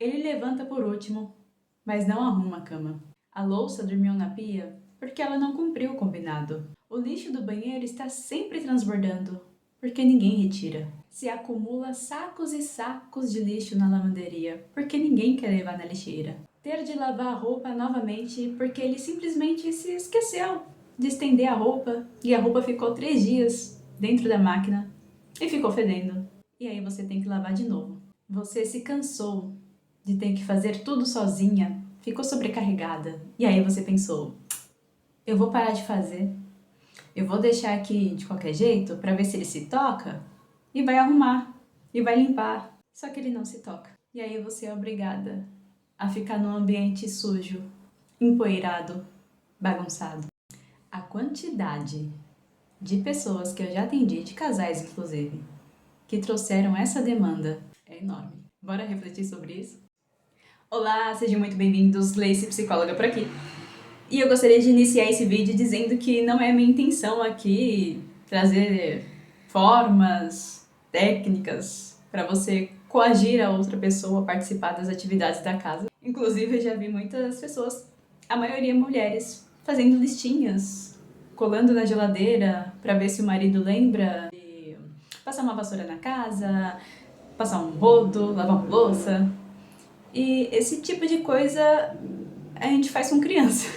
Ele levanta por último, mas não arruma a cama. A louça dormiu na pia porque ela não cumpriu o combinado. O lixo do banheiro está sempre transbordando, porque ninguém retira. Se acumula sacos e sacos de lixo na lavanderia, porque ninguém quer levar na lixeira. Ter de lavar a roupa novamente porque ele simplesmente se esqueceu de estender a roupa e a roupa ficou 3 dias dentro da máquina e ficou fedendo. E aí você tem que lavar de novo. Você se cansou de ter que fazer tudo sozinha, ficou sobrecarregada. E aí você pensou, eu vou parar de fazer, eu vou deixar aqui de qualquer jeito para ver se ele se toca e vai arrumar e vai limpar. Só que ele não se toca. E aí você é obrigada a ficar num ambiente sujo, empoeirado, bagunçado. A quantidade de pessoas que eu já atendi, de casais inclusive, que trouxeram essa demanda é enorme. Bora refletir sobre isso? Olá, sejam muito bem-vindos, Lacey Psicóloga por aqui. E eu gostaria de iniciar esse vídeo dizendo que não é minha intenção aqui trazer formas, técnicas para você coagir a outra pessoa a participar das atividades da casa. Inclusive, eu já vi muitas pessoas, a maioria mulheres, fazendo listinhas, colando na geladeira para ver se o marido lembra de passar uma vassoura na casa, passar um rodo, lavar uma louça. E esse tipo de coisa a gente faz com criança,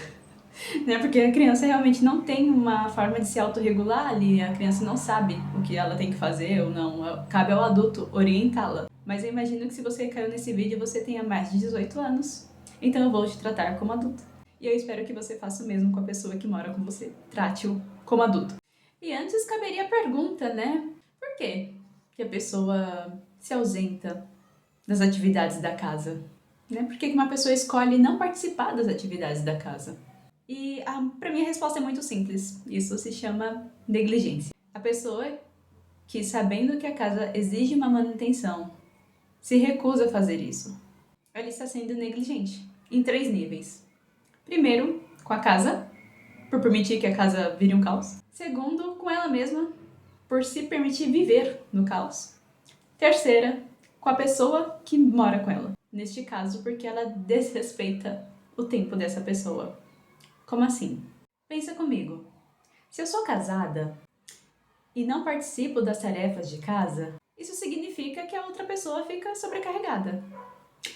né? Porque a criança realmente não tem uma forma de se autorregular ali, a criança não sabe o que ela tem que fazer ou não, cabe ao adulto orientá-la. Mas eu imagino que se você caiu nesse vídeo, você tenha mais de 18 anos, então eu vou te tratar como adulto. E eu espero que você faça o mesmo com a pessoa que mora com você, trate-o como adulto. E antes caberia a pergunta, né? Por quê que a pessoa se ausenta das atividades da casa? Né? Por que uma pessoa escolhe não participar das atividades da casa? E para mim a resposta é muito simples. Isso se chama negligência. A pessoa que, sabendo que a casa exige uma manutenção, se recusa a fazer isso, ela está sendo negligente em 3 níveis. Primeiro, com a casa, por permitir que a casa vire um caos. Segundo, com ela mesma, por se permitir viver no caos. Terceira, com a pessoa que mora com ela. Neste caso, porque ela desrespeita o tempo dessa pessoa. Como assim? Pensa comigo. Se eu sou casada e não participo das tarefas de casa, isso significa que a outra pessoa fica sobrecarregada.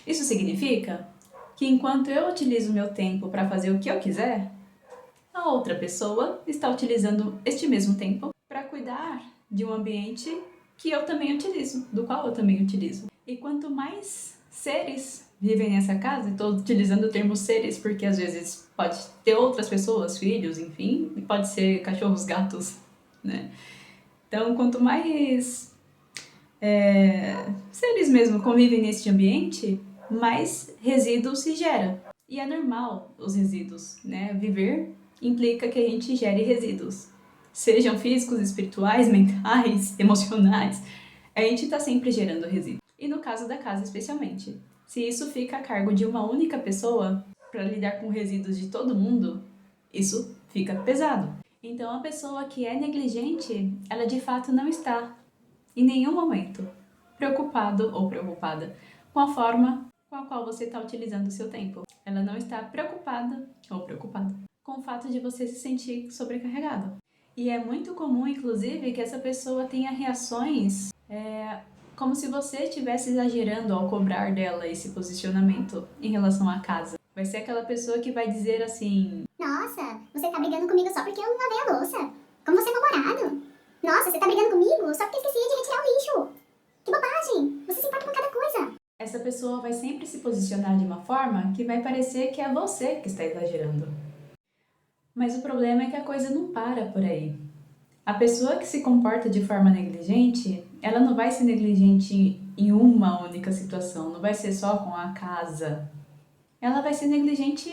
Isso significa que enquanto eu utilizo meu tempo para fazer o que eu quiser, a outra pessoa está utilizando este mesmo tempo para cuidar de um ambiente que eu também utilizo, do qual eu também utilizo. E quanto mais seres vivem nessa casa, estou utilizando o termo seres porque às vezes pode ter outras pessoas, filhos, enfim, e pode ser cachorros, gatos, né? Então, quanto mais seres mesmo convivem neste ambiente, mais resíduo se gera. E é normal os resíduos, né? Viver implica que a gente gere resíduos. Sejam físicos, espirituais, mentais, emocionais, a gente está sempre gerando resíduos. E no caso da casa especialmente, se isso fica a cargo de uma única pessoa, para lidar com resíduos de todo mundo, isso fica pesado. Então a pessoa que é negligente, ela de fato não está, em nenhum momento, preocupado ou preocupada com a forma com a qual você está utilizando o seu tempo. Ela não está preocupada ou preocupada com o fato de você se sentir sobrecarregado. E é muito comum, inclusive, que essa pessoa tenha reações como se você estivesse exagerando ao cobrar dela esse posicionamento em relação à casa. Vai ser aquela pessoa que vai dizer assim: Nossa, você tá brigando comigo só porque eu não lavei a louça. Como você é namorado. Nossa, você tá brigando comigo só porque eu esqueci de retirar o lixo. Que bobagem, você se importa com cada coisa. essa pessoa vai sempre se posicionar de uma forma que vai parecer que é você que está exagerando. Mas o problema é que a coisa não para por aí. A pessoa que se comporta de forma negligente, ela não vai ser negligente em uma única situação, não vai ser só com a casa. Ela vai ser negligente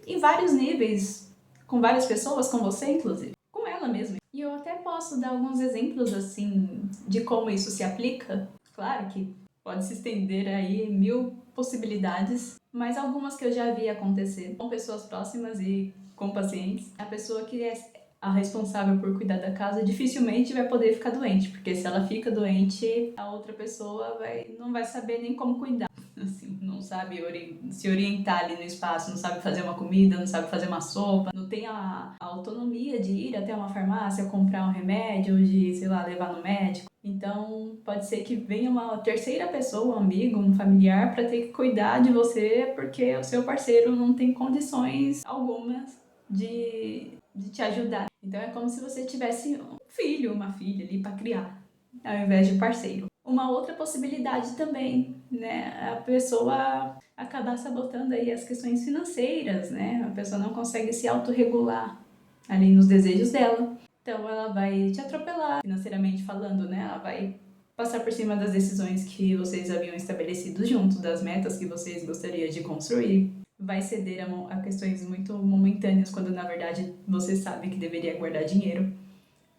em vários níveis, com várias pessoas, com você inclusive, com ela mesma. E eu até posso dar alguns exemplos assim de como isso se aplica. Claro que pode se estender aí 1000 possibilidades, mas algumas que eu já vi acontecer com pessoas próximas e com pacientes. A pessoa que é a responsável por cuidar da casa dificilmente vai poder ficar doente, porque se ela fica doente, a outra pessoa não vai saber nem como cuidar. assim, não sabe se orientar ali no espaço, não sabe fazer uma comida, não sabe fazer uma sopa, não tem a autonomia de ir até uma farmácia, comprar um remédio, de, sei lá, levar no médico. Então, pode ser que venha uma terceira pessoa, um amigo, um familiar, para ter que cuidar de você, porque o seu parceiro não tem condições algumas de te ajudar. Então, é como se você tivesse um filho, uma filha ali para criar, ao invés de parceiro. Uma outra possibilidade também, né, a pessoa acabar sabotando aí as questões financeiras, né, a pessoa não consegue se autorregular ali nos desejos dela, então ela vai te atropelar financeiramente falando, né, ela vai passar por cima das decisões que vocês haviam estabelecido junto, das metas que vocês gostariam de construir, vai ceder a questões muito momentâneas, quando na verdade você sabe que deveria guardar dinheiro.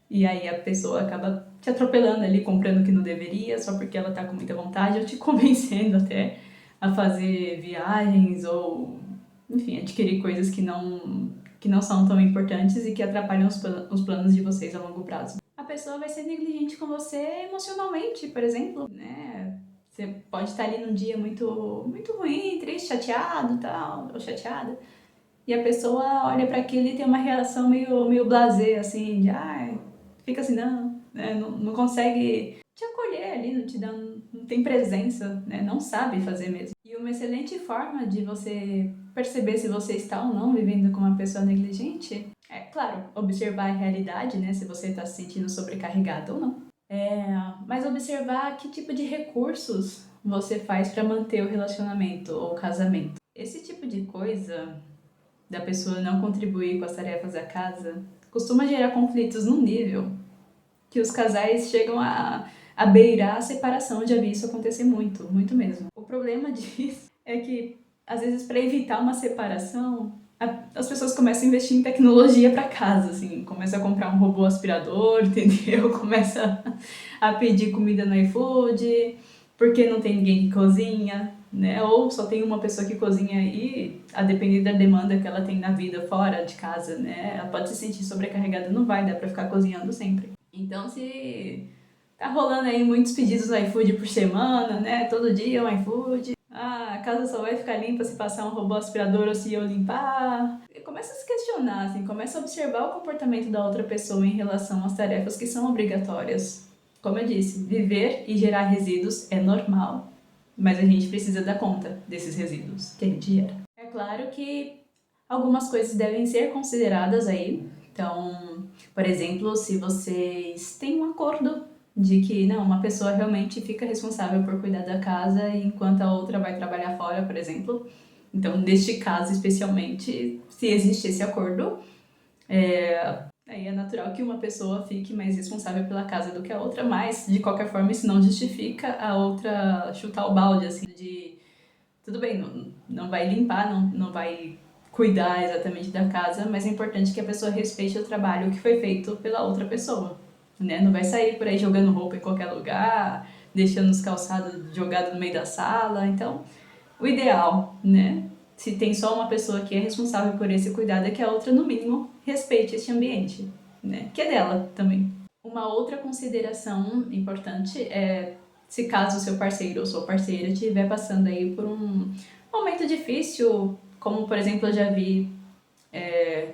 E aí a pessoa acaba te atropelando ali, comprando o que não deveria, só porque ela tá com muita vontade, ou te convencendo até a fazer viagens ou, enfim, adquirir coisas que não são tão importantes e que atrapalham os planos de vocês a longo prazo. A pessoa vai ser negligente com você emocionalmente, por exemplo, né? Você pode estar ali num dia muito ruim, triste, chateado, tal, ou chateada. E a pessoa olha para aquilo e tem uma reação meio blasé, assim, de fica assim, não, né? Não consegue te acolher ali, não te dá, não tem presença, né? Não sabe fazer mesmo. E uma excelente forma de você perceber se você está ou não vivendo com uma pessoa negligente é, claro, observar a realidade, né? Se você está se sentindo sobrecarregado ou não. Mas observar que tipo de recursos você faz para manter o relacionamento ou o casamento. Esse tipo de coisa da pessoa não contribuir com as tarefas da casa costuma gerar conflitos num nível que os casais chegam a beirar a separação. Eu já vi isso acontecer muito mesmo. O problema disso é que, às vezes, para evitar uma separação, as pessoas começam a investir em tecnologia para casa, assim, começa a comprar um robô aspirador, entendeu? Começa a pedir comida no iFood, porque não tem ninguém que cozinha, né? Ou só tem uma pessoa que cozinha e, a depender da demanda que ela tem na vida fora de casa, né? Ela pode se sentir sobrecarregada, não vai dar para ficar cozinhando sempre. Então, se tá rolando aí muitos pedidos no iFood por semana, né? Todo dia um iFood. A casa só vai ficar limpa se passar um robô aspirador ou se eu limpar. E começa a se questionar, assim, começa a observar o comportamento da outra pessoa em relação às tarefas que são obrigatórias. Como eu disse, viver e gerar resíduos é normal, mas a gente precisa dar conta desses resíduos que a gente gera. É claro que algumas coisas devem ser consideradas aí. Então, por exemplo, se vocês têm um acordo de que não, uma pessoa realmente fica responsável por cuidar da casa enquanto a outra vai trabalhar fora, por exemplo. Então, neste caso especialmente, se existe esse acordo, aí é natural que uma pessoa fique mais responsável pela casa do que a outra, mas de qualquer forma isso não justifica a outra chutar o balde, assim, de tudo bem, não vai limpar, não vai cuidar exatamente da casa, mas é importante que a pessoa respeite o trabalho que foi feito pela outra pessoa, né? Não vai sair por aí jogando roupa em qualquer lugar, deixando os calçados jogados no meio da sala. Então, o ideal, né? Se tem só uma pessoa que é responsável por esse cuidado, é que a outra, no mínimo, respeite esse ambiente, né? Que é dela também. Uma outra consideração importante é se caso o seu parceiro ou sua parceira estiver passando aí por um momento difícil, como por exemplo eu já vi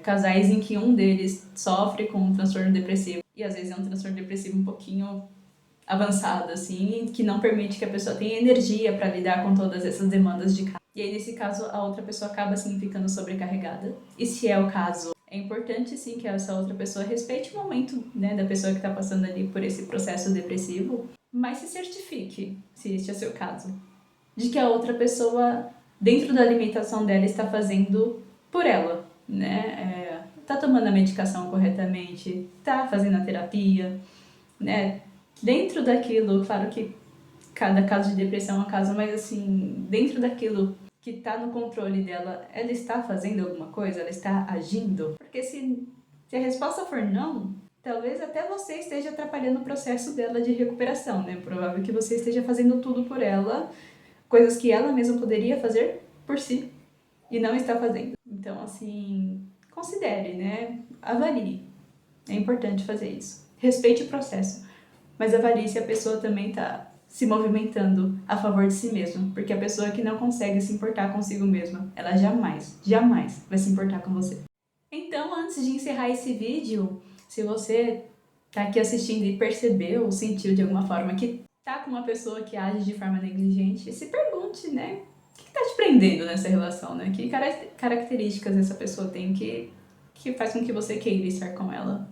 casais em que um deles sofre com um transtorno depressivo, e às vezes é um transtorno depressivo um pouquinho avançado, assim, que não permite que a pessoa tenha energia para lidar com todas essas demandas de casa. E aí, nesse caso, a outra pessoa acaba, assim, ficando sobrecarregada. E se é o caso, é importante, sim, que essa outra pessoa respeite o momento, né, da pessoa que está passando ali por esse processo depressivo, mas se certifique, se este é o seu caso, de que a outra pessoa, dentro da alimentação dela, está fazendo por ela, né? Tá tomando a medicação corretamente, tá fazendo a terapia, né? Dentro daquilo, claro que cada caso de depressão é um caso, mas assim, dentro daquilo que tá no controle dela, ela está fazendo alguma coisa? Ela está agindo? Porque se a resposta for não, talvez até você esteja atrapalhando o processo dela de recuperação, né? Provável que você esteja fazendo tudo por ela, coisas que ela mesma poderia fazer por si e não está fazendo. Então, assim, considere, né? Avalie. É importante fazer isso. Respeite o processo, mas avalie se a pessoa também está se movimentando a favor de si mesmo, porque a pessoa que não consegue se importar consigo mesma, ela jamais, jamais vai se importar com você. Então, antes de encerrar esse vídeo, se você tá aqui assistindo e percebeu ou sentiu de alguma forma que tá com uma pessoa que age de forma negligente, se pergunte, né? O que tá te prendendo nessa relação, né? Que características essa pessoa tem que faz com que você queira estar com ela?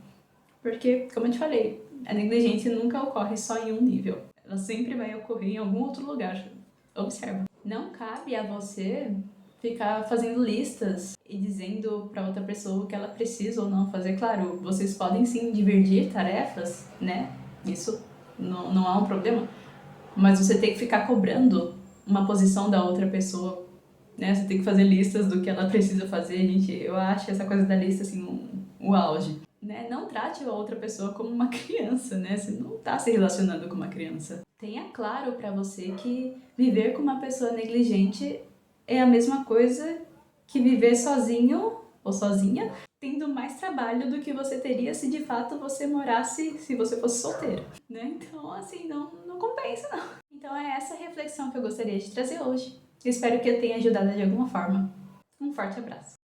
Porque, como eu te falei, a negligência nunca ocorre só em um nível. Ela sempre vai ocorrer em algum outro lugar. Observa. Não cabe a você ficar fazendo listas e dizendo para outra pessoa o que ela precisa ou não fazer. Claro, vocês podem sim dividir tarefas, né? Isso não há um problema. Mas você tem que ficar cobrando uma posição da outra pessoa, né? Você tem que fazer listas do que ela precisa fazer, gente. Eu acho essa coisa da lista, assim, o auge. Né? Não trate a outra pessoa como uma criança, né? Você não tá se relacionando com uma criança. Tenha claro pra você que viver com uma pessoa negligente é a mesma coisa que viver sozinho ou sozinha, tendo mais trabalho do que você teria se de fato você morasse, se você fosse solteiro, né? Então, assim, não compensa, não. Então é essa reflexão que eu gostaria de trazer hoje. Espero que eu tenha ajudado de alguma forma. Um forte abraço.